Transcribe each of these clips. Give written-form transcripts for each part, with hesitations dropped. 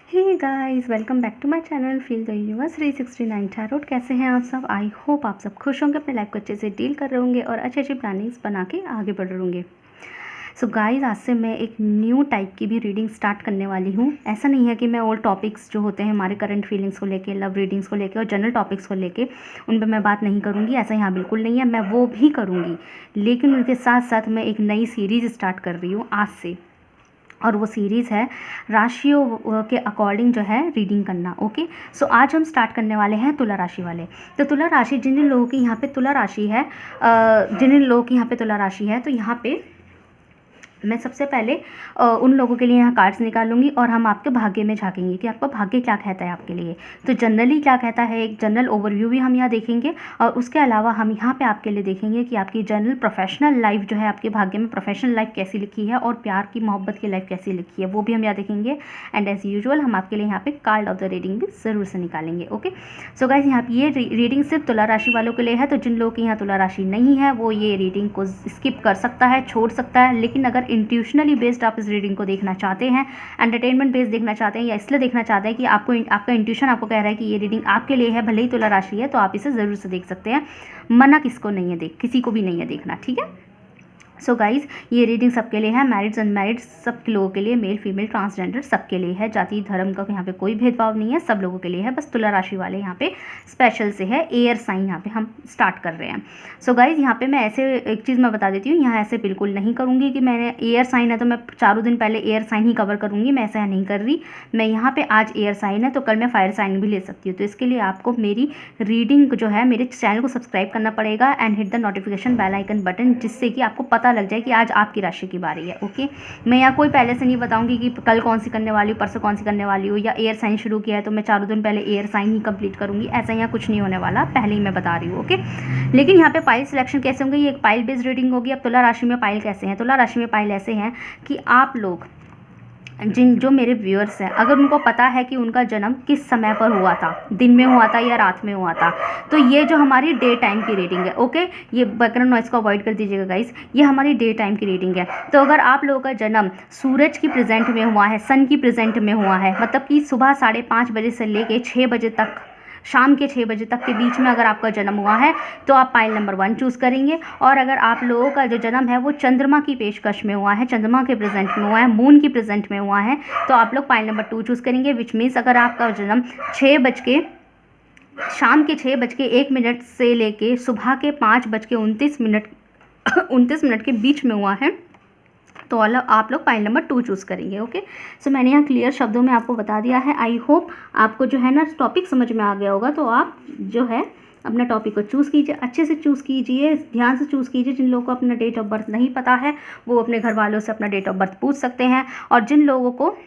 Hey guys, welcome back to my channel feel the universe 369 tarot. कैसे हैं आप सब? आई होप आप सब खुश होंगे, अपने लाइफ को अच्छे से डील कर रहे होंगे और अच्छी अच्छी प्लानिंग्स बना के आगे बढ़ रहे होंगे। सो गाइस, आज से मैं एक न्यू टाइप की भी रीडिंग स्टार्ट करने वाली हूँ। ऐसा नहीं है कि मैं ओल्ड टॉपिक्स जो होते हैं हमारे करंट फीलिंग्स को लेके, लव रीडिंग्स को लेके और जनरल टॉपिक्स को लेके उन पर मैं बात नहीं करूँगी। ऐसा यहाँ बिल्कुल नहीं है, मैं वो भी करूँगी, लेकिन उनके साथ साथ मैं एक नई सीरीज़ स्टार्ट कर रही हूँ आज से। और वो सीरीज़ है राशियों के अकॉर्डिंग जो है रीडिंग करना। ओके, सो आज हम स्टार्ट करने वाले हैं तुला राशि वाले। तो तुला राशि, जिन जिन लोगों की यहाँ पे तुला राशि है, जिन जिन लोगों की यहाँ पे तुला राशि है, तो यहाँ पे मैं सबसे पहले उन लोगों के लिए यहाँ कार्ड्स निकालूंगी और हम आपके भाग्य में झाँकेंगे कि आपका भाग्य क्या कहता है आपके लिए। तो जनरली क्या कहता है, एक जनरल ओवरव्यू भी हम यहाँ देखेंगे और उसके अलावा हम यहाँ पे आपके लिए देखेंगे कि आपकी जनरल प्रोफेशनल लाइफ जो है, आपके भाग्य में प्रोफेशनल लाइफ कैसी लिखी है और प्यार की मोहब्बत की लाइफ कैसी लिखी है, वो भी हम यहाँ देखेंगे। एंड एज यूजुअल हम आपके लिए यहाँ पे कार्ड ऑफ द रीडिंग भी ज़रूर से निकालेंगे। ओके, सो गाइज, यहाँ पे ये रीडिंग सिर्फ तुला राशि वालों के लिए है। तो जिन लोगों की यहाँ तुला राशि नहीं है वो ये रीडिंग को स्किप कर सकता है, छोड़ सकता है। लेकिन अगर इंट्यूशनली बेस्ड आप इस रीडिंग को देखना चाहते हैं, एंटरटेनमेंट बेस्ड देखना चाहते हैं, या इसलिए देखना चाहते हैं कि आपको आपका इंट्यूशन आपको कह रहा है कि ये रीडिंग आपके लिए है, भले ही तुला राशि है, तो आप इसे ज़रूर से देख सकते हैं। मना किसको नहीं है, किसी को भी नहीं है देखना, ठीक है। सो गाइज़, ये रीडिंग सबके लिए है, मैरिड्स अनमैरिड सब लोगों के लिए, मेल फीमेल ट्रांसजेंडर सबके लिए है। जाति धर्म का यहाँ पे कोई भेदभाव नहीं है, सब लोगों के लिए है। बस तुला राशि वाले यहाँ पे स्पेशल से है, एयर साइन यहाँ पे हम स्टार्ट कर रहे हैं। सो गाइज़, यहाँ पे मैं ऐसे एक चीज़ मैं बता देती हूँ, यहाँ ऐसे बिल्कुल नहीं करूँगी कि मैंने एयर साइन है तो मैं चारों दिन पहले एयर साइन ही कवर करूँगी, मैं ऐसा नहीं कर रही। मैं यहाँ पर आज एयर साइन है तो कल मैं फायर साइन भी ले सकती हूँ। तो इसके लिए आपको मेरी रीडिंग जो है, मेरे चैनल को सब्सक्राइब करना पड़ेगा and hit the notification bell icon button, जिससे कि आपको पता लग जाए कि आज आपकी राशि की बारी है। ओके, मैं यहाँ कोई पहले से नहीं बताऊंगी कि कल कौन सी करने वाली हूँ, परसों कौन सी करने वाली हूँ, या एयर साइन शुरू किया है तो मैं चारों दिन पहले एयर साइन ही कंप्लीट करूंगी। ऐसा यहाँ कुछ नहीं होने वाला, पहले ही मैं बता रही हूँ। ओके, लेकिन यहाँ पे पाइल सिलेक्शन कैसे होंगे, ये एक पाइल बेस्ड रीडिंग होगी। अब तुला राशि में पाइल कैसे हैं? तुला राशि में पाइल ऐसे हैं कि आप लोग जो मेरे व्यूअर्स हैं, अगर उनको पता है कि उनका जन्म किस समय पर हुआ था, दिन में हुआ था या रात में हुआ था, तो ये जो हमारी डे टाइम की रीडिंग है। ओके, ये बैकग्राउंड नॉइस को अवॉइड कर दीजिएगा गाइस, ये हमारी डे टाइम की रीडिंग है। तो अगर आप लोगों का जन्म सूरज की प्रेजेंट में हुआ है, सन की प्रेजेंट में हुआ है, मतलब कि सुबह 5:30 बजे से लेके 6 बजे तक, शाम के 6 बजे तक के बीच में अगर आपका जन्म हुआ है तो आप पाइल नंबर 1 चूज़ करेंगे। और अगर आप लोगों का जो जन्म है वो चंद्रमा की पेशकश में हुआ है, चंद्रमा के प्रेजेंट में हुआ है, मून की प्रेजेंट में हुआ है, तो आप लोग पाइल नंबर 2 चूज़ करेंगे। विच मीन्स अगर आपका जन्म शाम के 6:01 से लेके सुबह के 5:29 के बीच में हुआ है, तो आप लोग पाइल नंबर 2 चूज़ करेंगे। ओके, सो मैंने यहाँ क्लियर शब्दों में आपको बता दिया है। आई होप आपको जो है ना टॉपिक समझ में आ गया होगा। तो आप जो है अपना टॉपिक को चूज़ कीजिए, अच्छे से चूज़ कीजिए, ध्यान से चूज़ कीजिए। जिन लोगों को अपना डेट ऑफ बर्थ नहीं पता है वो अपने घर वालों से अपना डेट ऑफ बर्थ पूछ सकते हैं, और जिन लोगों को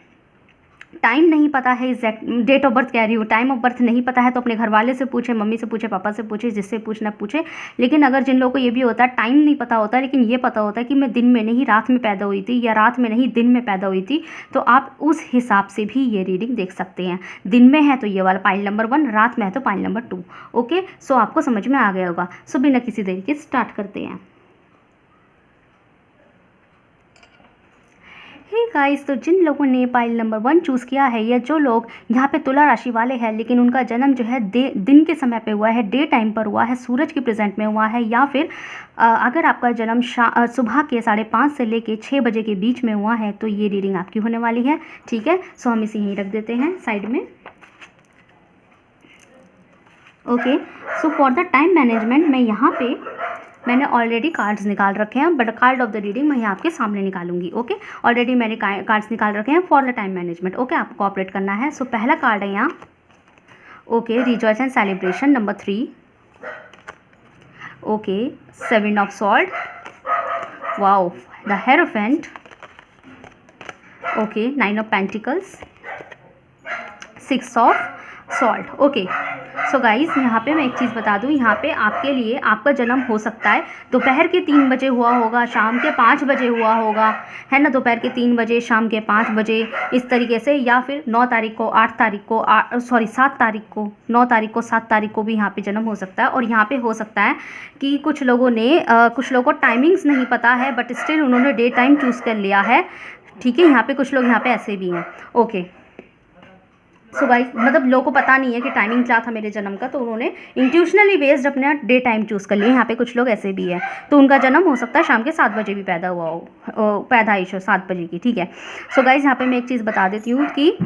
टाइम नहीं पता है, एग्जैक्ट डेट ऑफ बर्थ कह रही हूँ, टाइम ऑफ बर्थ नहीं पता है, तो अपने घर वाले से पूछे, मम्मी से पूछे, पापा से पूछे, जिससे पूछना पूछे। लेकिन अगर जिन लोगों को ये भी होता है टाइम नहीं पता होता लेकिन ये पता होता है कि मैं दिन में नहीं रात में पैदा हुई थी, या रात में नहीं दिन में पैदा हुई थी, तो आप उस हिसाब से भी ये रीडिंग देख सकते हैं। दिन में है तो ये वाला पाइल नंबर 1, रात में है तो पाइल नंबर 2। ओके, सो आपको समझ में आ गया होगा। सो बिना किसी देरी के स्टार्ट करते हैं। हे गाइस, तो जिन लोगों ने पाइल नंबर 1 चूज़ किया है, या जो लोग यहाँ पे तुला राशि वाले हैं लेकिन उनका जन्म जो है दिन के समय पे हुआ है, डे टाइम पर हुआ है, सूरज की प्रेजेंट में हुआ है, या फिर अगर आपका जन्म सुबह के 5:30 से लेके 6 बजे के बीच में हुआ है, तो ये रीडिंग आपकी होने वाली है। ठीक है, सो हम इसे यहीं रख देते हैं साइड में। Okay, so for the time management मैंने ऑलरेडी कार्ड्स निकाल रखे हैं, but card of the reading मैं यहाँ आपके सामने निकालूंगी। ओके, ऑलरेडी मैंने कार्ड्स निकाल रखे हैं for the time management. Okay, आपको कोऑपरेट करना है। सो पहला कार्ड है यहाँ, okay, rejoice and celebration number 3। Okay, 7 of sword, wow, the hierophant, okay, 9 of pentacles, 6 of salt. Okay, so guys, यहाँ पे मैं एक चीज़ बता दूँ, यहाँ पे आपके लिए आपका जन्म हो सकता है दोपहर के 3 बजे हुआ होगा, शाम के 5 बजे हुआ होगा, है ना, दोपहर के 3 बजे, शाम के 5 बजे, इस तरीके से, या फिर 9 तारीख को, 8 तारीख को, 7 तारीख को, 9 तारीख को, 7 तारीख को भी यहाँ पे जन्म हो सकता है। और यहाँ पे हो सकता है कि कुछ लोगों को टाइमिंग्स नहीं पता है, बट स्टिल उन्होंने डे टाइम चूज़ कर लिया है। ठीक है, यहाँ पे कुछ लोग यहाँ पे ऐसे भी हैं। ओके, सो गाइस मतलब लोगों को पता नहीं है कि टाइमिंग क्या था मेरे जन्म का, तो उन्होंने इंट्यूशनली बेस्ड अपना डे टाइम चूज़ कर लिया। यहाँ पे कुछ लोग ऐसे भी हैं, तो उनका जन्म हो सकता है शाम के 7 बजे भी पैदा हुआ हो, पैदाइश हो 7 बजे की, ठीक है। सो गाइस यहाँ पे मैं एक चीज़ बता देती हूँ कि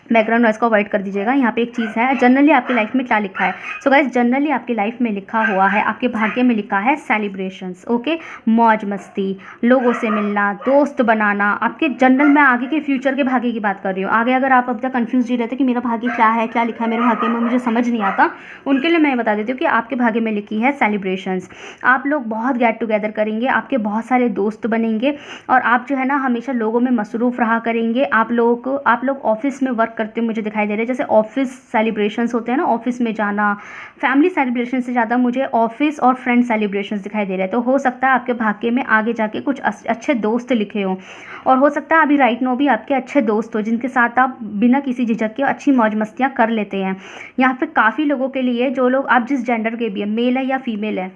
बैकग्राउंड नॉइस को अवॉइड कर दीजिएगा। यहाँ पे एक चीज़ है, जनरली आपकी लाइफ में क्या लिखा है। सो गाइस जनरली आपकी लाइफ में लिखा हुआ है, आपके भाग्य में लिखा है सेलिब्रेशंस, ओके, मौज मस्ती, लोगों से मिलना, दोस्त बनाना। आपके जनरल में आगे के फ्यूचर के भाग्य की बात कर रही हूँ। आगे अगर आप अब तक कन्फ्यूज ही रहते कि मेरा भाग्य क्या है, क्या लिखा है मेरे भाग्य में, मुझे समझ नहीं आता, उनके लिए मैं बता देती हूँ कि आपके भाग्य में लिखी है सेलिब्रेशंस। आप लोग बहुत गेट टुगेदर करेंगे, आपके बहुत सारे दोस्त बनेंगे और आप जो है ना हमेशा लोगों में मसरूफ़ रहा करेंगे। आप लोग ऑफिस में वर्क करते मुझे दिखाई दे रहे हैं, जैसे ऑफिस सेलिब्रेशंस होते हैं ना, ऑफिस में जाना। फैमिली सेलिब्रेशन से ज़्यादा मुझे ऑफिस और फ्रेंड सेलिब्रेशंस दिखाई दे रहे हैं। तो हो सकता है आपके भाग्य में आगे जाके कुछ अच्छे दोस्त लिखे हों, और हो सकता है अभी राइट नो भी आपके अच्छे दोस्त हो जिनके साथ आप बिना किसी झिझक के अच्छी मौज मस्तियाँ कर लेते हैं। यहाँ पे काफ़ी लोगों के लिए, जो लोग आप जिस जेंडर के भी है, मेल है या फीमेल है,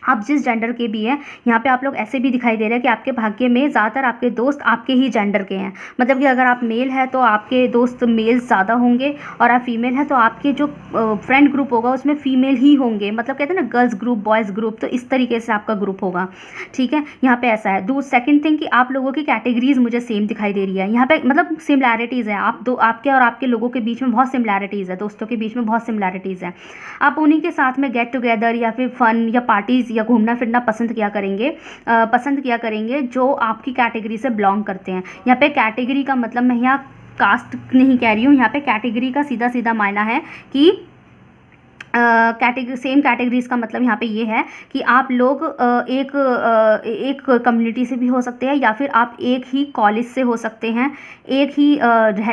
आप जिस जेंडर के भी हैं, यहाँ पे आप लोग ऐसे भी दिखाई दे रहे हैं कि आपके भाग्य में ज़्यादातर आपके दोस्त आपके ही जेंडर के हैं। मतलब कि अगर आप मेल है तो आपके दोस्त मेल ज़्यादा होंगे, और आप फीमेल हैं तो आपके जो फ्रेंड ग्रुप होगा उसमें फीमेल ही होंगे। मतलब कहते हैं ना गर्ल्स ग्रुप बॉयज़ ग्रुप, तो इस तरीके से आपका ग्रुप होगा, ठीक है। यहाँ पे ऐसा है। सेकंड थिंग कि आप लोगों की कैटेगरीज मुझे सेम दिखाई दे रही है। यहाँ पे मतलब सिमिलैरिटीज़ है, आपके और आपके लोगों के बीच में बहुत सिमिलैरिटीज़ है, दोस्तों के बीच में बहुत सिमिलैरिटीज़ है। आप उन्हीं के साथ में गेट टुगेदर या फिर फन या पार्टीज़ या घूमना फिरना पसंद किया करेंगे जो आपकी कैटेगरी से बिलोंग करते हैं। यहाँ पे कैटेगरी का मतलब मैं यहाँ कास्ट नहीं कह रही हूँ, यहाँ पे कैटेगरी का सीधा सीधा मायना है कि सेम कैटेगरीज़ का मतलब यहाँ पे ये है कि आप लोग एक कम्युनिटी से भी हो सकते हैं, या फिर आप एक ही कॉलेज से हो सकते हैं, एक ही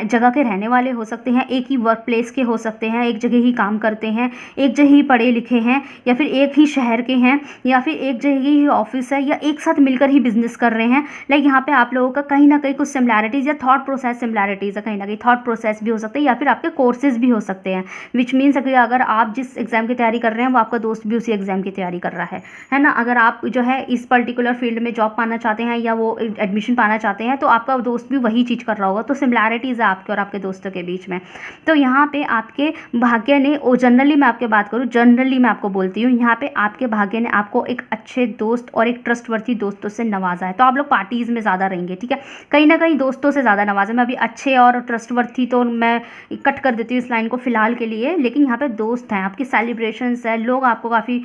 जगह के रहने वाले हो सकते हैं, एक ही वर्क प्लेस के हो सकते हैं, एक जगह ही काम करते हैं, एक जगह ही पढ़े लिखे हैं, या फिर एक ही शहर के हैं, या फिर एक जगह ही ऑफिस है, या एक साथ मिलकर ही बिजनेस कर रहे हैं। लाइक यहाँ पे आप लोगों का कहीं ना कहीं कुछ सिमिलैरिटीज़ या थॉट प्रोसेस सिमिलैरिटीज़ है, कहीं ना कहीं थॉट प्रोसेस भी हो सकते हैं, या फिर आपके कोर्सेज भी हो सकते हैं। विच मीन्स अगर आप जिस एग्ज़ाम की तैयारी कर रहे हैं वो आपका दोस्त भी उसी एग्ज़ाम की तैयारी कर रहा है ना। अगर आप जो है इस पर्टिकुलर फील्ड में जॉब पाना चाहते हैं या वो एडमिशन पाना चाहते हैं, तो आपका दोस्त भी वही चीज़ कर रहा होगा। तो सिमिलैरिटीज़ है आपके और आपके दोस्तों के बीच में। तो यहाँ पे आपके भाग्य ने, जनरली मैं आपके बात करूँ, जनरली मैं आपको बोलती हूँ, यहाँ पे आपके भाग्य ने आपको एक अच्छे दोस्त और एक ट्रस्टवर्थी दोस्तों से नवाजा है। तो आप लोग पार्टीज़ में ज़्यादा रहेंगे, ठीक है, कहीं ना कहीं दोस्तों से ज़्यादा नवाजा। मैं अभी अच्छे और ट्रस्टवर्थी तो मैं कट कर देती हूँ इस लाइन को फ़िलहाल के लिए, लेकिन यहाँ पे दोस्त हैं, आपकी सेलिब्रेशंस है, लोग आपको काफ़ी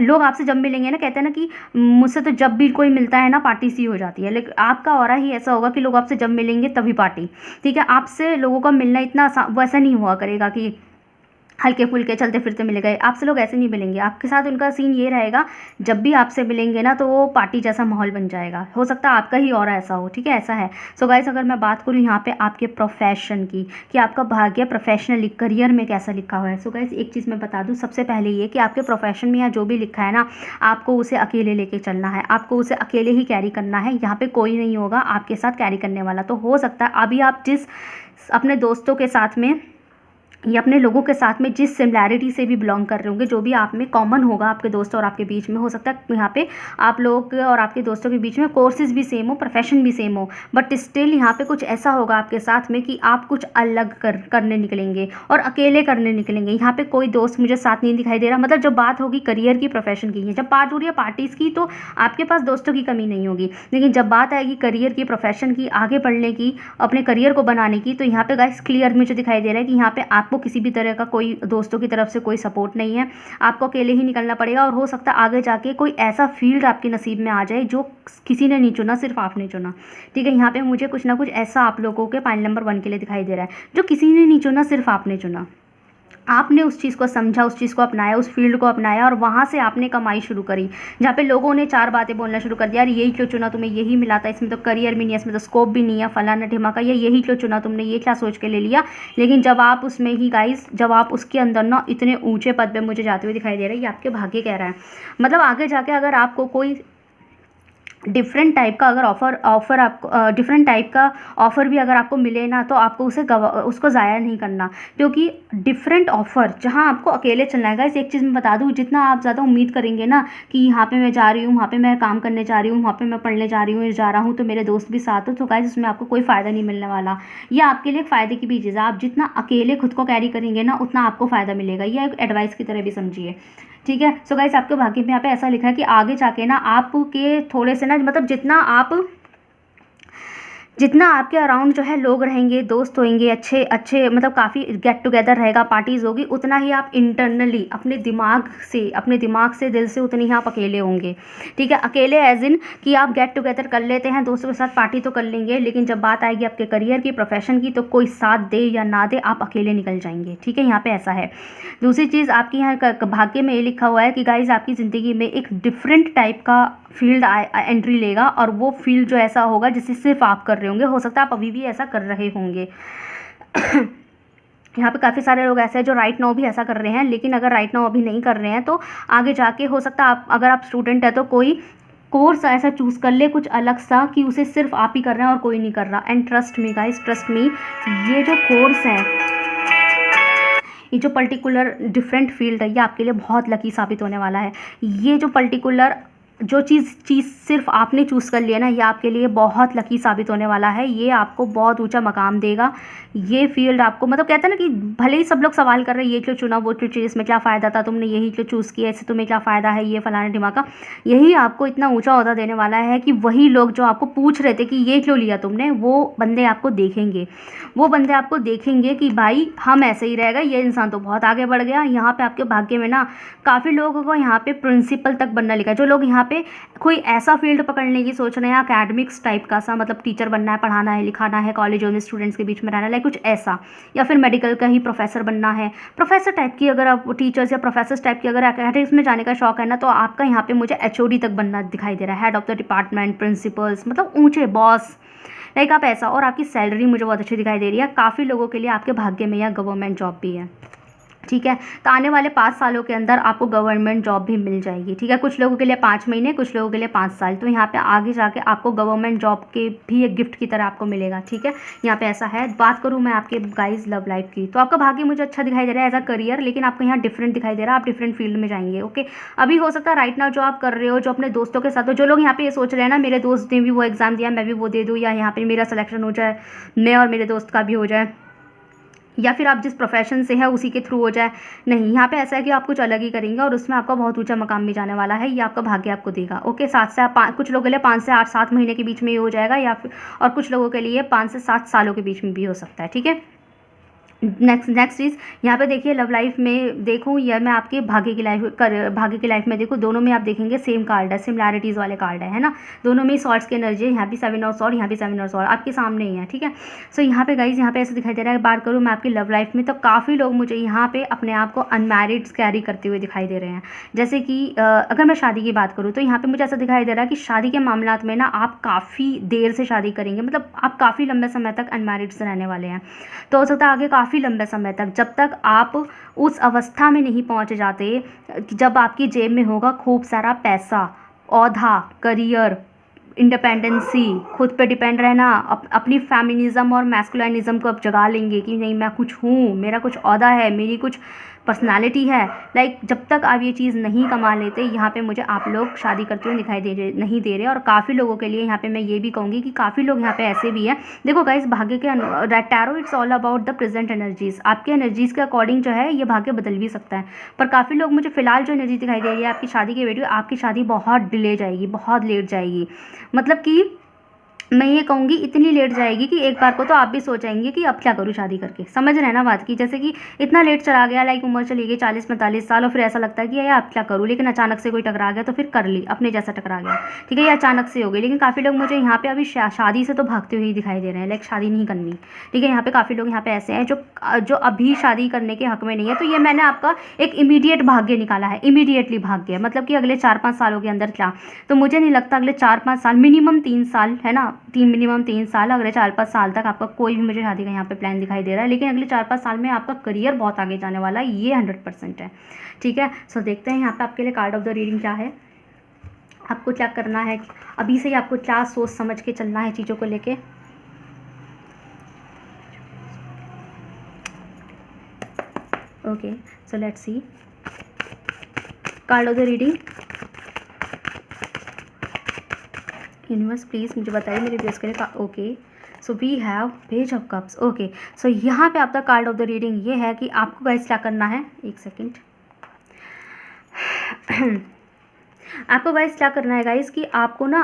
लोग आपसे जब मिलेंगे ना, कहते हैं ना कि मुझसे तो जब भी कोई मिलता है ना पार्टी सी हो जाती है, लेकिन आपका ऑरा ही ऐसा होगा कि लोग आपसे जब मिलेंगे तभी पार्टी, ठीक है। आपसे लोगों का मिलना इतना वैसा नहीं हुआ करेगा कि हल्के फुल्के चलते फिरते मिल गए। आपसे लोग ऐसे नहीं मिलेंगे, आपके साथ उनका सीन ये रहेगा, जब भी आपसे मिलेंगे ना तो वो पार्टी जैसा माहौल बन जाएगा। हो सकता है आपका ही और ऐसा हो, ठीक है, ऐसा है। सो गाइस अगर मैं बात करूँ यहाँ पे आपके प्रोफेशन की, कि आपका भाग्य प्रोफेशनली करियर में कैसा लिखा हुआ है। सो गाइस एक चीज़ मैं बता दूँ, सबसे पहले ये कि आपके प्रोफेशन में या जो भी लिखा है ना, आपको उसे अकेले लेके चलना है, आपको उसे अकेले ही कैरी करना है। यहाँ पर कोई नहीं होगा आपके साथ कैरी करने वाला। तो हो सकता है अभी आप जिस अपने दोस्तों के साथ में या अपने लोगों के साथ में जिस सिमिलैरिटी से भी बिलोंग कर रहे होंगे, जो भी आप में कॉमन होगा आपके दोस्त और आपके बीच में, हो सकता है यहाँ पे आप लोग और आपके दोस्तों के बीच में कोर्सेज भी सेम हो, प्रोफेशन भी सेम हो, बट स्टिल यहाँ पे कुछ ऐसा होगा आपके साथ में कि आप कुछ अलग करने निकलेंगे और अकेले करने निकलेंगे। यहाँ पे कोई दोस्त मुझे साथ नहीं दिखाई दे रहा। मतलब जब बात होगी करियर की, प्रोफेशन की है, जब बात हो रही है पार्टीज़ की, तो आपके पास दोस्तों की कमी नहीं होगी, लेकिन जब बात आएगी करियर की, प्रोफेशन की, आगे बढ़ने की, अपने करियर को बनाने की, तो यहाँ पे गाइस क्लियर मुझे दिखाई दे रहा है कि यहाँ पे आपको किसी भी तरह का कोई दोस्तों की तरफ से कोई सपोर्ट नहीं है। आपको अकेले ही निकलना पड़ेगा, और हो सकता है आगे जाके कोई ऐसा फील्ड आपके नसीब में आ जाए जो किसी ने नहीं चुना, सिर्फ आपने चुना, ठीक है। यहाँ पे मुझे कुछ ना कुछ ऐसा आप लोगों के पाइल नंबर 1 के लिए दिखाई दे रहा है, जो किसी ने नहीं चुना, सिर्फ आपने चुना। आपने उस चीज़ को समझा, उस चीज़ को अपनाया, उस फील्ड को अपनाया, और वहाँ से आपने कमाई शुरू करी। जहाँ पे लोगों ने 4 बातें बोलना शुरू कर दिया, यार यही क्यों चुना, तुम्हें यही मिला था, इसमें तो करियर भी नहीं है, इसमें तो स्कोप भी नहीं है, फलाना ढिमाका, यही क्यों चुना तुमने, ये क्या सोच के ले लिया। लेकिन जब आप उसमें ही गाइस, जब आप उसके अंदर ना इतने ऊँचे पद पर मुझे जाते हुए दिखाई दे रहे हैं, ये आपके भाग्य कह रहा है। मतलब आगे जाके अगर आपको कोई डिफरेंट टाइप का अगर ऑफ़र आपको डिफरेंट टाइप का ऑफ़र भी अगर आपको मिले ना, तो आपको उसको ज़ाया नहीं करना, क्योंकि डिफरेंट ऑफ़र जहाँ आपको अकेले चलना है। गाइस एक चीज़ मैं बता दूँ, जितना आप ज़्यादा उम्मीद करेंगे ना कि यहाँ पे मैं जा रही हूँ, वहाँ पे मैं काम करने जा रही हूँ, वहाँ पे मैं पढ़ने जा रहा हूँ, तो मेरे दोस्त भी साथ हो, तो गाइस इसमें आपको कोई फ़ायदा नहीं मिलने वाला। ये आपके लिए फ़ायदे की भी चीज़ है। आप जितना अकेले खुद को कैरी करेंगे ना, उतना आपको फ़ायदा मिलेगा। ये एक एडवाइस की तरह भी समझिए, ठीक है। सो गाइस आपके भाग्य में यहाँ पे ऐसा लिखा है कि आगे जाके ना आपके थोड़े से ना, मतलब जितना आपके अराउंड जो है लोग रहेंगे, दोस्त होंगे अच्छे अच्छे, मतलब काफ़ी गेट टुगेदर रहेगा, पार्टीज़ होगी, उतना ही आप इंटरनली अपने दिमाग से दिल से उतनी ही आप अकेले होंगे, ठीक है। अकेले एज इन कि आप गेट टुगेदर कर लेते हैं दोस्तों के साथ, पार्टी तो कर लेंगे, लेकिन जब बात आएगी आपके करियर की, प्रोफेशन की, तो कोई साथ दे या ना दे, आप अकेले निकल जाएंगे, ठीक है। यहाँ पे ऐसा है। दूसरी चीज़ आपकी यहाँ भाग्य में ये लिखा हुआ है कि गाइज आपकी ज़िंदगी में एक डिफरेंट टाइप का फील्ड एंट्री लेगा, और वो फील्ड जो ऐसा होगा जिसे सिर्फ आप कर रहे होंगे। हो सकता है आप अभी भी ऐसा कर रहे होंगे। यहाँ पे काफ़ी सारे लोग ऐसे हैं जो राइट नाउ भी ऐसा कर रहे हैं, लेकिन अगर राइट नाउ अभी नहीं कर रहे हैं तो आगे जाके हो सकता है आप, अगर आप स्टूडेंट है तो कोई कोर्स ऐसा चूज़ कर ले कुछ अलग सा, कि उसे सिर्फ आप ही कर रहे हैं और कोई नहीं कर रहा। And trust me guys, trust me, ये जो कोर्स है, ये जो पर्टिकुलर डिफरेंट फील्ड है, ये आपके लिए बहुत लकी साबित होने वाला है। ये जो पर्टिकुलर जो चीज़ सिर्फ आपने चूज़ कर लिया ना, ये आपके लिए बहुत लकी साबित होने वाला है। ये आपको बहुत ऊंचा मकाम देगा। ये फील्ड आपको, मतलब कहते हैं ना कि भले ही सब लोग सवाल कर रहे हैं ये क्यों चुना, वो क्यों चीज़, इसमें क्या फ़ायदा था, तुमने यही क्यों चूज़ किया, इससे तुम्हें क्या फ़ायदा है, ये फलाना ढिमाका, यही आपको इतना ऊंचा ओहदा देने वाला है कि वही लोग जो आपको पूछ रहे थे कि ये क्यों लिया तुमने, वो बंदे आपको देखेंगे कि भाई हम ऐसे ही रहेगा, ये इंसान तो बहुत आगे बढ़ गया। यहाँ पे आपके भाग्य में ना काफ़ी लोगों को यहाँ पे प्रिंसिपल तक बनना लिखा है। जो लोग यहाँ पे कोई ऐसा फील्ड पकड़ने की सोच रहे हैं, अकेडमिक्स टाइप का सा, मतलब टीचर बनना है, पढ़ाना है, लिखाना है, कॉलेजों में स्टूडेंट्स के बीच में रहना है, कुछ ऐसा, या फिर मेडिकल का ही प्रोफेसर बनना है, प्रोफेसर टाइप की, अगर आप टीचर्स या प्रोफेसर्स टाइप की अगर अकेडमिक्स में जाने का शौक है ना, तो आपका यहाँ पे मुझे HOD तक बनना दिखाई दे रहा है, head of the department, principles, मतलब ऊँचे बॉस, लाइक आप ऐसा। और आपकी सैलरी मुझे बहुत अच्छी दिखाई दे रही है। काफ़ी लोगों के लिए आपके भाग्य में या गवर्नमेंट जॉब भी है, ठीक है। तो आने वाले 5 सालों के अंदर आपको गवर्नमेंट जॉब भी मिल जाएगी, ठीक है। कुछ लोगों के लिए 5 महीने, कुछ लोगों के लिए 5 साल। तो यहाँ पे आगे जाके आपको गवर्नमेंट जॉब के भी एक गिफ्ट की तरह आपको मिलेगा, ठीक है। यहाँ पे ऐसा है। बात करूँ मैं आपके गाइस लव लाइफ की, तो आपका भाग्य मुझे अच्छा दिखाई दे रहा है एज अ करियर, लेकिन आपको यहाँ डिफरेंट दिखाई दे रहा है, आप डिफरेंट फील्ड में जाएंगे, ओके। अभी हो सकता है राइट नाउ जो आप कर रहे हो, जो अपने दोस्तों के साथ हो, जो लोग यहाँ पे ये सोच रहे हैं ना मेरे दोस्त ने भी वो एग्ज़ाम दिया, मैं भी वो दे दूँ, या यहाँ पे मेरा सिलेक्शन हो जाए, मैं और मेरे दोस्त का भी हो जाए, या फिर आप जिस प्रोफेशन से है उसी के थ्रू हो जाए, नहीं, यहाँ पे ऐसा है कि आप कुछ अलग ही करेंगे और उसमें आपका बहुत ऊंचा मकाम भी जाने वाला है। ये आपका भाग्य आपको देगा, ओके। कुछ लोगों के लिए 5 से 7 महीने के बीच में ये हो जाएगा, या फिर और कुछ लोगों के लिए 5 से 7 सालों के बीच में भी हो सकता है, ठीक है। नेक्स्ट चीज़ यहाँ पे देखिए, लव लाइफ में देखूँ या मैं आपके भाग्य की लाइफ में देखूँ, दोनों में आप देखेंगे सेम कार्ड है, सिमिलैरिटीज़ वाले कार्ड है ना। दोनों में सॉर्ड्स की एनर्जी है, यहाँ भी 7 और सॉर्ड, यहाँ भी 7 और सॉर्ड आपके सामने ही है, ठीक है। सो यहाँ पे गाइज, यहाँ पे ऐसा दिखाई दे रहा है। बात करूँ मैं आपकी लव लाइफ में, तो काफ़ी लोग मुझे यहाँ पे अपने आप को अनमैरिड कैरी करते हुए दिखाई दे रहे हैं। जैसे कि अगर मैं शादी की बात करूँ, तो यहाँ पर मुझे ऐसा दिखाई दे रहा है कि शादी के मामला में ना आप काफ़ी देर से शादी करेंगे, मतलब आप काफ़ी लंबे समय तक अनमैरिड से रहने वाले हैं। तो हो सकता है आगे काफ़ी लंबे समय तक, जब तक आप उस अवस्था में नहीं पहुंच जाते जब आपकी जेब में होगा खूब सारा पैसा, ओहदा, करियर, इंडिपेंडेंसी, खुद पे डिपेंड रहना, अपनी फेमिनिज्म और मैस्कुलिनिज्म को आप जगा लेंगे कि नहीं मैं कुछ हूँ, मेरा कुछ ओहदा है, मेरी कुछ पर्सनालिटी है। लाइक जब तक आप ये चीज़ नहीं कमा लेते, यहाँ पे मुझे आप लोग शादी करते हुए नहीं दे रहे। और काफ़ी लोगों के लिए यहाँ पे मैं ये भी कहूँगी कि काफ़ी लोग यहाँ पे ऐसे भी हैं। देखो गाइस, भाग्य के tarot it's all about the present energies. आपके एनर्जीज़ के अकॉर्डिंग जो है ये भाग्य बदल भी सकता है। पर काफ़ी लोग मुझे फिलहाल जो एनर्जी दिखाई दे रही है आपकी शादी की वीडियो, आपकी शादी बहुत डिले जाएगी, बहुत लेट जाएगी। मतलब कि मैं ये कहूँगी इतनी लेट जाएगी कि एक बार को तो आप भी सोचेंगे कि अब क्या करूँ शादी करके। समझ रहे हैं ना बात की, जैसे कि इतना लेट चला गया, लाइक उम्र चली गई 40-45 साल, और फिर ऐसा लगता है कि यार अब क्या करूँ, लेकिन अचानक से कोई टकरा गया तो फिर कर ली, अपने जैसा टकरा गया, ठीक है, ये अचानक से हो गई। लेकिन काफ़ी लोग मुझे यहाँ पे अभी शादी से तो भागते हुए ही दिखाई दे रहे हैं, लाइक शादी नहीं करनी, ठीक है। यहाँ पे काफ़ी लोग यहाँ पे ऐसे हैं जो अभी शादी करने के हक में नहीं है। तो ये मैंने आपका एक इमीडिएट भाग्य निकाला है, इमीडिएटली भाग्य, मतलब कि अगले 4-5 सालों के अंदर क्या, तो मुझे नहीं लगता अगले 4-5 साल, मिनिमम 3 साल है ना, मिनिमम 3 साल, अगले 4-5 साल तक आपका कोई भी मुझे शादी का यहाँ पे प्लान दिखाई दे रहा है। लेकिन अगले 4-5 साल में आपका करियर बहुत आगे जाने वाला है, ये 100% है, ठीक है। सो देखते हैं यहाँ पे आपके लिए कार्ड ऑफ द रीडिंग क्या है। आपको क्या करना है, अभी से ही आपको क्या सोच समझ के चलना है चीज़ों को लेके। Okay, so let's see card of the reading. Universe please मुझे बताइए मेरे व्यूअर्स के लिए। Okay, so we have page of cups. Okay, so यहाँ पे आपका कार्ड ऑफ द रीडिंग ये है कि आपको गाइस क्या करना है, एक सेकेंड आपको गाइस क्या करना है गाइस कि आपको ना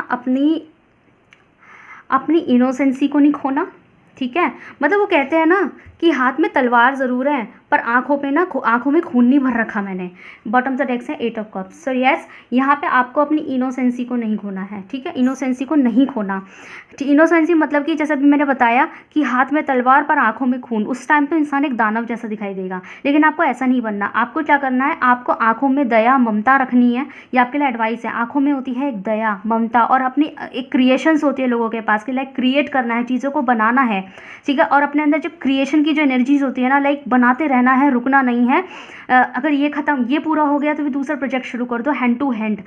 अपनी इनोसेंसी को नहीं खोना, ठीक है। मतलब वो कहते हैं ना कि हाथ में तलवार ज़रूर है पर आँखों में खून नहीं भर रखा मैंने। बॉटम द डेक्स है 8 ऑफ कप्स। सो यस, यहाँ पे आपको अपनी इनोसेंसी को नहीं खोना है, ठीक है। इनोसेंसी को नहीं खोना। इनोसेंसी मतलब कि जैसे अभी मैंने बताया कि हाथ में तलवार पर आँखों में खून, उस टाइम तो इंसान एक दानव जैसा दिखाई देगा, लेकिन आपको ऐसा नहीं बनना। आपको क्या करना है, आपको आँखों में दया ममता रखनी है। ये आपके लिए एडवाइस है। आँखों में होती है एक दया ममता और अपनी एक क्रिएशंस होती है लोगों के पास कि लाइक क्रिएट करना है, चीज़ों को बनाना है, ठीक है। और अपने अंदर जो क्रिएशन की जो एनर्जीज होती है ना, लाइक बनाते रहना है, रुकना नहीं है। अगर ये ख़त्म, ये पूरा हो गया तो फिर दूसरा प्रोजेक्ट शुरू कर दो, हैंड टू हैंड।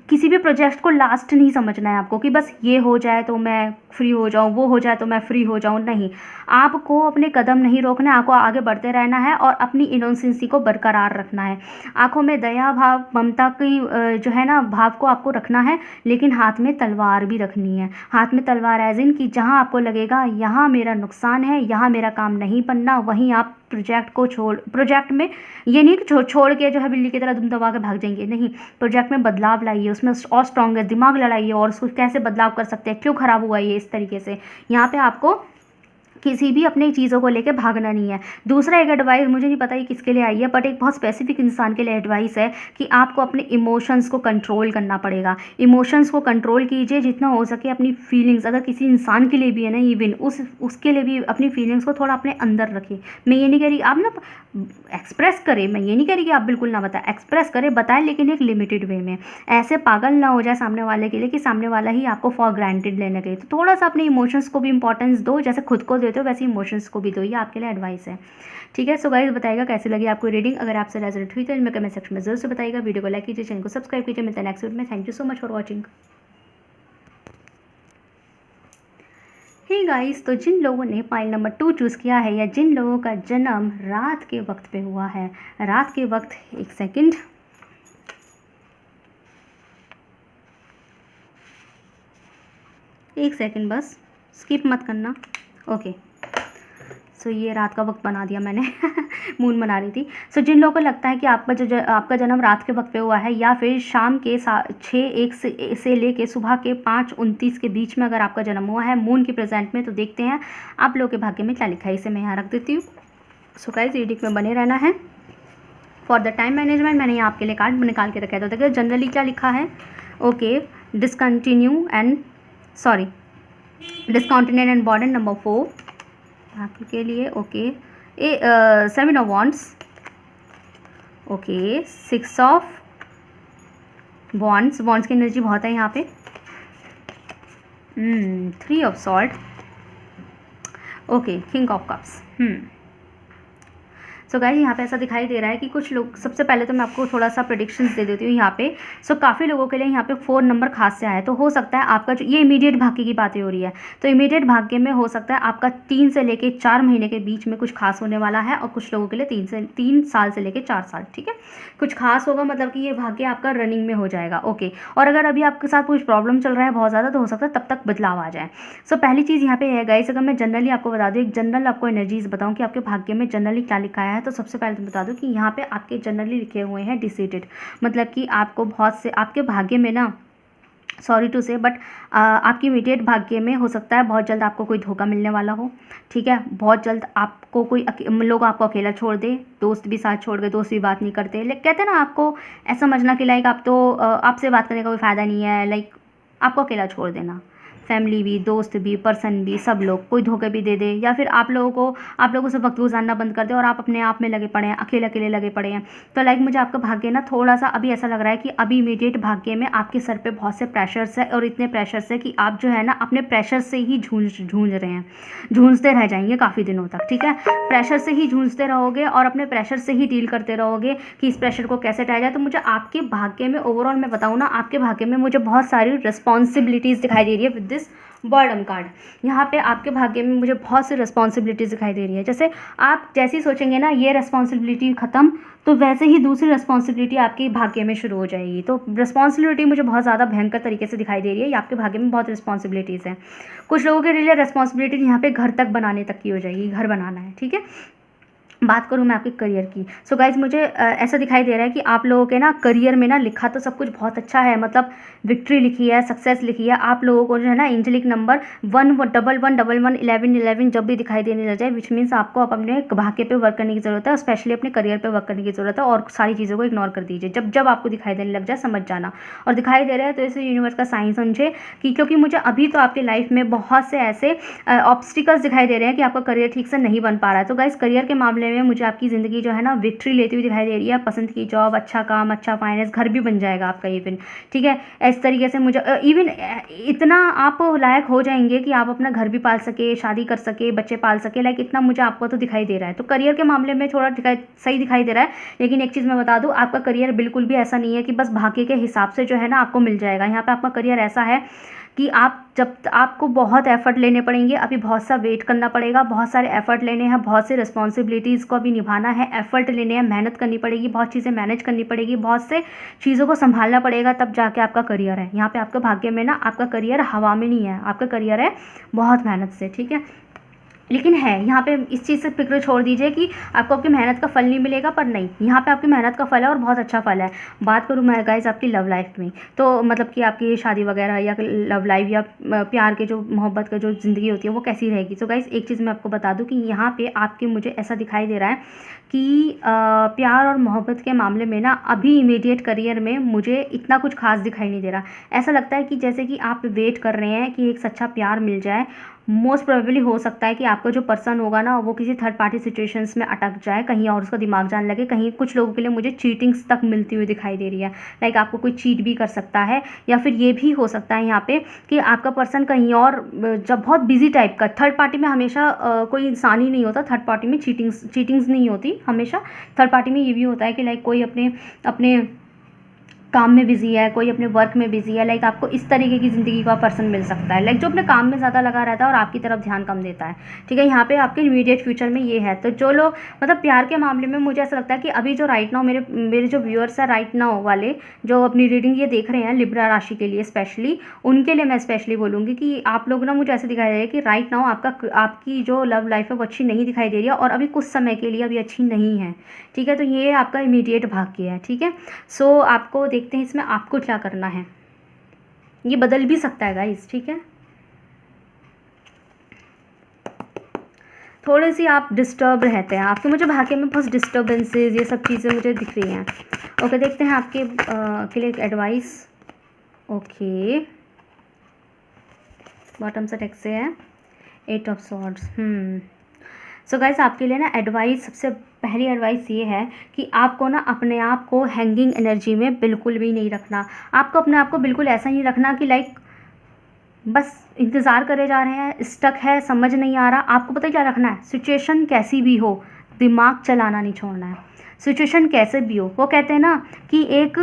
किसी भी प्रोजेक्ट को लास्ट नहीं समझना है आपको कि बस ये हो जाए तो मैं फ्री हो जाऊँ, वो हो जाए तो मैं फ्री हो जाऊँ, नहीं। आपको अपने कदम नहीं रोकना है, आपको आगे बढ़ते रहना है और अपनी इनोसेंसी को बरकरार रखना है। आँखों में दया भाव ममता की जो है ना भाव को आपको रखना है, लेकिन हाथ में तलवार भी रखनी है। हाथ में तलवार एज इन कि जहाँ आपको लगेगा यहाँ मेरा नुकसान है, यहाँ मेरा काम नहीं बनना, वहीं आप प्रोजेक्ट में ये नहीं कि छोड़ के जो है बिल्ली की तरह दुम दबा के भाग जाएंगे, नहीं। प्रोजेक्ट में बदलाव लाइए, उसमें और स्ट्रॉन्ग दिमाग लड़ाइए और उसको कैसे बदलाव कर सकते हैं, क्यों ख़राब हुआ ये, इस तरीके से। यहाँ पे आपको किसी भी अपनी चीज़ों को लेकर भागना नहीं है। दूसरा एक एडवाइस, मुझे नहीं पता ये किसके लिए आई है, बट एक बहुत स्पेसिफिक इंसान के लिए एडवाइस है कि आपको अपने इमोशंस को कंट्रोल करना पड़ेगा। इमोशंस को कंट्रोल कीजिए जितना हो सके। अपनी फीलिंग्स, अगर किसी इंसान के लिए भी है ना, इवन उसके लिए भी अपनी फीलिंग्स को थोड़ा अपने अंदर रखिए। मैं ये नहीं कह रही आप ना एक्सप्रेस करें, मैं ये नहीं कह रही कि आप बिल्कुल ना बताएं, एक्सप्रेस करें, बताएं, लेकिन एक लिमिटेड वे में। ऐसे पागल ना हो जाए सामने वाले के लिए कि सामने वाला ही आपको फॉर ग्रांटेड लेने के लिए। तो थोड़ा सा अपने इमोशंस को भी इंपॉर्टेंस दो, जैसे खुद को देते हो वैसे इमोशंस को भी दो। ये आपके लिए एडवाइस है, ठीक है। सो गाइस बताइएगा कैसी लगी आपको रीडिंग। अगर आपसे रेजोनेट हुई तो इनमें कमेंट सेक्शन में जरूर से बताइएगा। वीडियो को लाइक कीजिए, चैनल को सब्सक्राइब कीजिए। मिलते हैं नेक्स्ट वीडियो में। Thank you so much for watching. Hey guys, तो जिन लोगों ने पाइल नंबर 2 चूज़ किया है या जिन लोगों का जन्म रात के वक्त पे हुआ है, रात के वक्त, एक सेकंड, बस स्किप मत करना। ओके, सो ये रात का वक्त बना दिया मैंने मून बना रही थी। सो जिन लोगों को लगता है कि आपका जन्म रात के वक्त पे हुआ है या फिर शाम के 6:01 से लेके सुबह के 5:29 के बीच में अगर आपका जन्म हुआ है मून के प्रेजेंट में, तो देखते हैं आप लोगों के भाग्य में क्या लिखा है। इसे मैं यहाँ रख देती हूँ। सो गाइस रीडिंग में बने रहना है। फॉर द टाइम मैनेजमेंट मैंने यहाँ आपके लिए कार्ड निकाल के रखा है। तो देखिए जनरली क्या लिखा है। Okay, discontinue and discontinued and burden number 4 बाकी के लिए। Okay, 7 of wands. Okay, 6 of wands की एनर्जी बहुत है यहाँ पे। 3 of sword. Okay, king of cups. So guys यहाँ पे ऐसा दिखाई दे रहा है कि कुछ लोग, सबसे पहले तो मैं आपको थोड़ा सा प्रेडिक्शंस दे देती हूँ यहाँ पे। सो काफ़ी लोगों के लिए यहाँ पे 4 नंबर खास से आया है। तो हो सकता है आपका जो ये इमीडिएट भाग्य की बातें हो रही है, तो इमीडिएट भाग्य में हो सकता है आपका 3 से लेके 4 महीने के बीच में कुछ खास होने वाला है। और कुछ लोगों के लिए 3 साल से लेके 4 साल, ठीक है, कुछ खास होगा। मतलब कि ये भाग्य आपका रनिंग में हो जाएगा। ओके, और अगर अभी आपके साथ कुछ प्रॉब्लम चल रहा है बहुत ज़्यादा, तो हो सकता है तब तक बदलाव आ जाए। सो पहली चीज़ यहाँ पे है गाइस, अगर मैं जनरली आपको बता दूँ, एक जनरल आपको एनर्जीज बताऊँ कि आपके भाग्य में जनरली क्या लिखा है, तो सबसे पहले तो बता दूं कि यहाँ पे आपके जनरली लिखे हुए हैं डिसीटेड। मतलब कि आपको बहुत से आपके भाग्य में ना, सॉरी टू से, बट आपकी इमीडिएट भाग्य में हो सकता है बहुत जल्द आपको कोई धोखा मिलने वाला हो, ठीक है। बहुत जल्द आपको कोई लोग आपको अकेला छोड़ दे, दोस्त भी साथ छोड़ गए, दोस्त भी बात नहीं करते, लाइक कहते हैं ना, आपको ऐसा समझना कि लाइक आप तो आपसे बात करने का कोई फ़ायदा नहीं है, लाइक आपको अकेला छोड़ देना। फैमिली भी, दोस्त भी, पर्सन भी, सब लोग कोई धोखे भी दे दे, या फिर आप लोगों से वक्त गुजारना बंद कर दे और आप अपने आप में लगे पड़े हैं, अकेले अकेले लगे पड़े हैं। तो लाइक मुझे आपका भाग्य ना थोड़ा सा अभी ऐसा लग रहा है कि अभी इमीडिएट भाग्य में आपके सर पे बहुत से प्रेशर्स है, और इतने प्रेशर्स है कि आप जो है ना अपने प्रेशर से ही जूझ रहे हैं, जूझते रह जाएंगे काफ़ी दिनों तक। ठीक है, प्रेशर से ही जूझते रहोगे और अपने प्रेशर से ही डील करते रहोगे कि इस प्रेशर को कैसे हटाया जाए। तो मुझे आपके भाग्य में ओवरऑल मैं बताऊँ ना, आपके भाग्य में मुझे बहुत सारी रिस्पॉन्सिबिलिटीज़ दिखाई दे रही है विद दिस बॉर्डम कार्ड। यहाँ पे आपके भाग्य में मुझे बहुत सी रिस्पॉन्सिबिलिटीज़ दिखाई दे रही है। जैसे आप जैसे ही सोचेंगे ना ये रिस्पॉन्सिबिलिटी ख़त्म, तो वैसे ही दूसरी रिस्पॉन्सिबिलिटी आपके भाग्य में शुरू हो जाएगी। तो रिस्पॉन्सिबिलिटी मुझे बहुत ज़्यादा भयंकर तरीके से दिखाई दे रही है। ये आपके भाग्य में बहुत रिस्पॉन्सिबिलिटीज़ हैं। कुछ लोगों के लिए रिस्पॉन्सिबिलिटी यहाँ पे घर तक बनाने तक की हो जाएगी, घर बनाना है। ठीक है, बात करूँ मैं आपके करियर की। सो गाइज मुझे ऐसा दिखाई दे रहा है कि आप लोगों के ना करियर में ना लिखा तो सब कुछ बहुत अच्छा है, मतलब विक्ट्री लिखी है, सक्सेस लिखी है। आप लोगों को जो है ना एंजेलिक नंबर 1111111 जब भी दिखाई देने लग जाए, विच मीन्स आपको अपने भाग्य पे वर्क करने की ज़रूरत है, और स्पेशली अपने करियर पे वर्क करने की ज़रूरत है, और सारी चीज़ों को इग्नोर कर दीजिए। जब जब आपको दिखाई देने लग जाए समझ जाना, और दिखाई दे रहा है तो इसे यूनिवर्स का साइन समझे कि, क्योंकि मुझे अभी तो आपकी लाइफ में बहुत से ऐसे ऑब्स्टिकल्स दिखाई दे रहे हैं कि आपका करियर ठीक से नहीं बन पा रहा है। तो गाइज करियर के मामले में मुझे आपकी ज़िंदगी जो है ना विक्ट्री लेती हुई दिखाई दे रही है। पसंद की जॉब, अच्छा काम, अच्छा फाइनेंस, घर भी बन जाएगा आपका इवन। ठीक है, इस तरीके से मुझे इवन इतना आप लायक हो जाएंगे कि आप अपना घर भी पाल सके, शादी कर सके, बच्चे पाल सके, लाइक इतना मुझे आपको तो दिखाई दे रहा है। तो करियर के मामले में थोड़ा सही दिखाई दे रहा है। लेकिन एक चीज़ मैं बता दूँ, आपका करियर बिल्कुल भी ऐसा नहीं है कि बस भाग्य के हिसाब से जो है ना आपको मिल जाएगा। यहाँ पे आपका करियर ऐसा है कि आपको बहुत एफर्ट लेने पड़ेंगे, अभी बहुत सा वेट करना पड़ेगा, बहुत सारे एफर्ट लेने हैं, बहुत सी रिस्पॉन्सिबिलिटीज़ को अभी निभाना है, एफर्ट लेने हैं, मेहनत करनी पड़ेगी, बहुत चीज़ें मैनेज करनी पड़ेगी, बहुत से चीज़ों को संभालना पड़ेगा, तब जाके आपका करियर है। यहाँ पे आपके भाग्य में ना आपका करियर हवा में नहीं है, आपका करियर है बहुत मेहनत से। ठीक है, लेकिन है यहाँ पे इस चीज़ से फिक्र छोड़ दीजिए कि आपको आपकी मेहनत का फल नहीं मिलेगा, पर नहीं, यहाँ पे आपकी मेहनत का फल है और बहुत अच्छा फल है। बात करूँ मैं गाइज आपकी लव लाइफ में, तो मतलब कि आपकी शादी वगैरह या लव लाइफ या प्यार के जो मोहब्बत का जो ज़िंदगी होती है वो कैसी रहेगी। तो गाइज एक चीज़ मैं आपको बता दूँ कि यहाँ पर आपके मुझे ऐसा दिखाई दे रहा है कि प्यार और मोहब्बत के मामले में ना अभी इमीडिएट करियर में मुझे इतना कुछ खास दिखाई नहीं दे रहा। ऐसा लगता है कि जैसे कि आप वेट कर रहे हैं कि एक सच्चा प्यार मिल जाए। मोस्ट प्रोबेबली हो सकता है कि आपका जो पर्सन होगा ना वो किसी थर्ड पार्टी सिचुएशंस में अटक जाए, कहीं और उसका दिमाग जाने लगे। कहीं कुछ लोगों के लिए मुझे चीटिंग्स तक मिलती हुई दिखाई दे रही है, लाइक आपको कोई चीट भी कर सकता है, या फिर ये भी हो सकता है यहाँ पे कि आपका पर्सन कहीं और जब बहुत बिजी टाइप का, थर्ड पार्टी में हमेशा कोई इंसान ही नहीं होता, थर्ड पार्टी में चीटिंग्स नहीं होती हमेशा। थर्ड पार्टी में ये भी होता है कि लाइक कोई अपने काम में बिजी है, कोई अपने वर्क में बिजी है, लाइक आपको इस तरीके की ज़िंदगी का पर्सन मिल सकता है, लाइक जो अपने काम में ज़्यादा लगा रहता है और आपकी तरफ ध्यान कम देता है। ठीक है, यहाँ पे आपके इमीडिएट फ्यूचर में ये है। तो जो लोग मतलब प्यार के मामले में मुझे ऐसा लगता है कि अभी जो राइट नाउ मेरे जो व्यूअर्स हैं राइट नाउ वाले, जो अपनी रीडिंग ये देख रहे हैं लिब्रा राशि के लिए स्पेशली, उनके लिए मैं स्पेशली बोलूँगी कि आप लोग ना, मुझे ऐसे दिखाई दे रहा है कि राइट नाउ आपकी जो लव लाइफ है वो अच्छी नहीं दिखाई दे रही है, और अभी कुछ समय के लिए अभी अच्छी नहीं है। ठीक है, तो ये आपका इमीडिएट भाग्य है। ठीक है, सो आपको देखते हैं इसमें आपको क्या करना है। ये बदल भी सकता है गाइस। ठीक है, थोड़े सी आप डिस्टर्ब रहते हैं, आपके मुझे भाग्य में बहुत डिस्टर्बेंसेस ये सब चीज़ें मुझे दिख रही हैं। ओके, देखते हैं आपके के लिए एक एडवाइस। ओके, बॉटम से टेक्स्ट से है 8 ऑफ सॉर्ड्स। सो गाइस आपके लिए ना एडवाइस, सबसे पहली एडवाइस ये है कि आपको ना अपने आप को हैंगिंग एनर्जी में बिल्कुल भी नहीं रखना। आपको अपने आप को बिल्कुल ऐसा नहीं रखना कि लाइक बस इंतज़ार करे जा रहे हैं, स्टक है, समझ नहीं आ रहा। आपको पता क्या रखना है, सिचुएशन कैसी भी हो दिमाग चलाना नहीं छोड़ना है। सिचुएशन कैसे भी हो, वो कहते हैं ना कि एक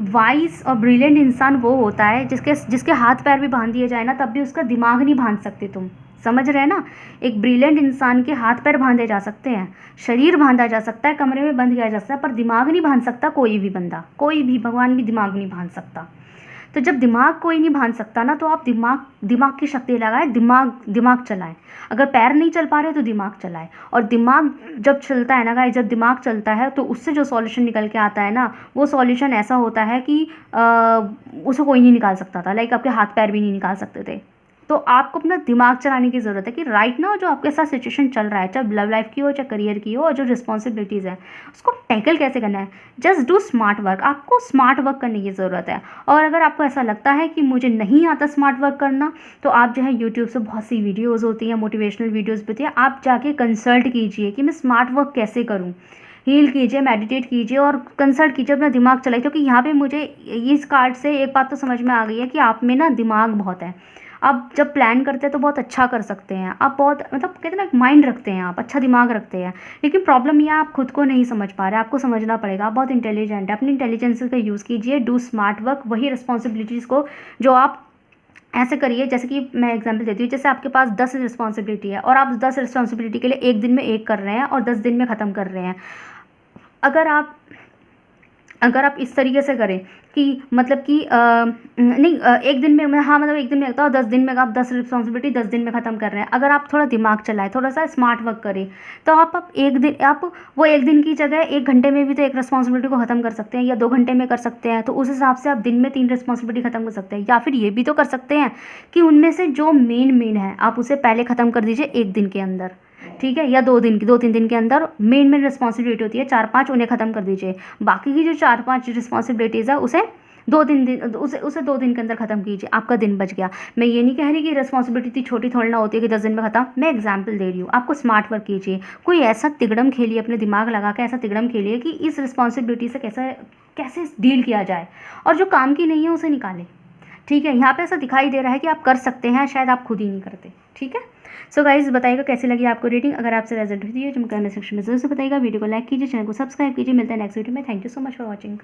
वाइज और ब्रिलियंट इंसान वो होता है जिसके हाथ पैर भी बांध दिए जाए ना तब भी उसका दिमाग नहीं बांध सकते तुम। समझ रहे हैं ना, एक ब्रिलियंट इंसान के हाथ पैर बांधे जा सकते हैं, शरीर बांधा जा सकता है, कमरे में बंद किया जा सकता है, पर दिमाग नहीं बांध सकता कोई भी बंदा, कोई भी भगवान भी दिमाग नहीं बांध सकता। तो जब दिमाग कोई नहीं बांध सकता ना, तो आप दिमाग की शक्ति लगाए, दिमाग चलाएं। अगर पैर नहीं चल पा रहे तो दिमाग चलाए, और दिमाग जब चलता है ना गाइस, जब दिमाग चलता है तो उससे जो सॉल्यूशन निकल के आता है ना, वो सॉल्यूशन ऐसा होता है कि उसे कोई नहीं निकाल सकता था, लाइक आपके हाथ पैर भी नहीं निकाल सकते थे। तो आपको अपना दिमाग चलाने की ज़रूरत है कि राइट नाउ जो आपके साथ सिचुएशन चल रहा है, चाहे लव लाइफ की हो, चाहे करियर की हो, और जो रिस्पॉन्सिबिलिटीज़ हैं उसको टैकल कैसे करना है। जस्ट डू स्मार्ट वर्क, आपको स्मार्ट वर्क करने की ज़रूरत है। और अगर आपको ऐसा लगता है कि मुझे नहीं आता स्मार्ट वर्क करना, तो आप जो है यूट्यूब से बहुत सी वीडियोज़ होती हैं, मोटिवेशनल वीडियोज़ भी होती है, आप जाके कंसल्ट कीजिए कि मैं स्मार्ट वर्क कैसे करूँ। हील कीजिए, मेडिटेट कीजिए और कंसल्ट कीजिए, अपना दिमाग चलाइए। क्योंकि यहाँ पे मुझे इस कार्ड से एक बात तो समझ में आ गई है कि आप में ना दिमाग बहुत है। आप जब प्लान करते हैं तो बहुत अच्छा कर सकते हैं, आप बहुत मतलब कहते हैं ना, एक माइंड रखते हैं, आप अच्छा दिमाग रखते हैं। लेकिन प्रॉब्लम ये है, आप खुद को नहीं समझ पा रहे, आपको समझना पड़ेगा। आप बहुत इंटेलिजेंट है, अपनी इंटेलिजेंस का यूज़ कीजिए, डू स्मार्ट वर्क। वही रिस्पॉन्सिबिलिटीज़ को जो आप ऐसे करिए, जैसे कि मैं एग्जांपल देती हूँ, जैसे आपके पास 10 रिस्पॉन्सिबिलिटी है और आप 10 रिस्पॉन्सिबिलिटी के लिए एक दिन में एक कर रहे हैं और 10 दिन में ख़त्म कर रहे हैं। अगर आप इस तरीके से करें कि मतलब कि नहीं, एक दिन में, हाँ मतलब एक दिन में लगता है और 10 दिन में आप 10 रिस्पॉन्सिबिलिटी 10 दिन में ख़त्म कर रहे हैं। अगर आप थोड़ा दिमाग चलाएं, थोड़ा सा स्मार्ट वर्क करें, तो आप एक दिन, आप वो एक दिन की जगह 1 घंटे में भी तो एक रिस्पॉन्सिबिलिटी को ख़त्म कर सकते हैं, या 2 घंटे में कर सकते हैं। तो उस हिसाब से आप दिन में 3 रिस्पॉन्सिबिलिटी ख़त्म कर सकते हैं। या फिर ये भी तो कर सकते हैं कि उनमें से जो मेन है आप उसे पहले ख़त्म कर दीजिए 1 दिन के अंदर, ठीक है, या 2-3 दिन के अंदर। मेन रिस्पॉन्सिबिलिटी होती है 4-5, उन्हें ख़त्म कर दीजिए। बाकी की जो 4-5 रिस्पॉन्सिबिलिटीज़ है उसे 2 दिन के अंदर ख़त्म कीजिए, आपका दिन बच गया। मैं ये नहीं कह रही कि रिस्पॉन्सिबिलिटी इतनी छोटी थोड़ी ना होती है कि 10 दिन में ख़त्म। मैं एग्जांपल दे रही हूँ, आपको स्मार्ट वर्क कीजिए। कोई ऐसा तिगड़म खेलिए, अपने दिमाग लगा के ऐसा तिगड़म खेलिए कि इस रिस्पॉन्सिबिलिटी से कैसे डील किया जाए, और जो काम की नहीं है उसे निकालें। ठीक है, यहाँ पे ऐसा दिखाई दे रहा है कि आप कर सकते हैं, शायद आप खुद ही नहीं करते। ठीक है, सो गाइज बताइएगा कैसी लगी आपको रीडिंग। अगर आपसे रेजल्ट हुई है तो कमेंट सेक्शन में जरूर से बताइएगा। वीडियो को लाइक कीजिए, चैनल को सब्सक्राइब कीजिए। मिलता है नेक्स्ट वीडियो में। Thank you so much for watching.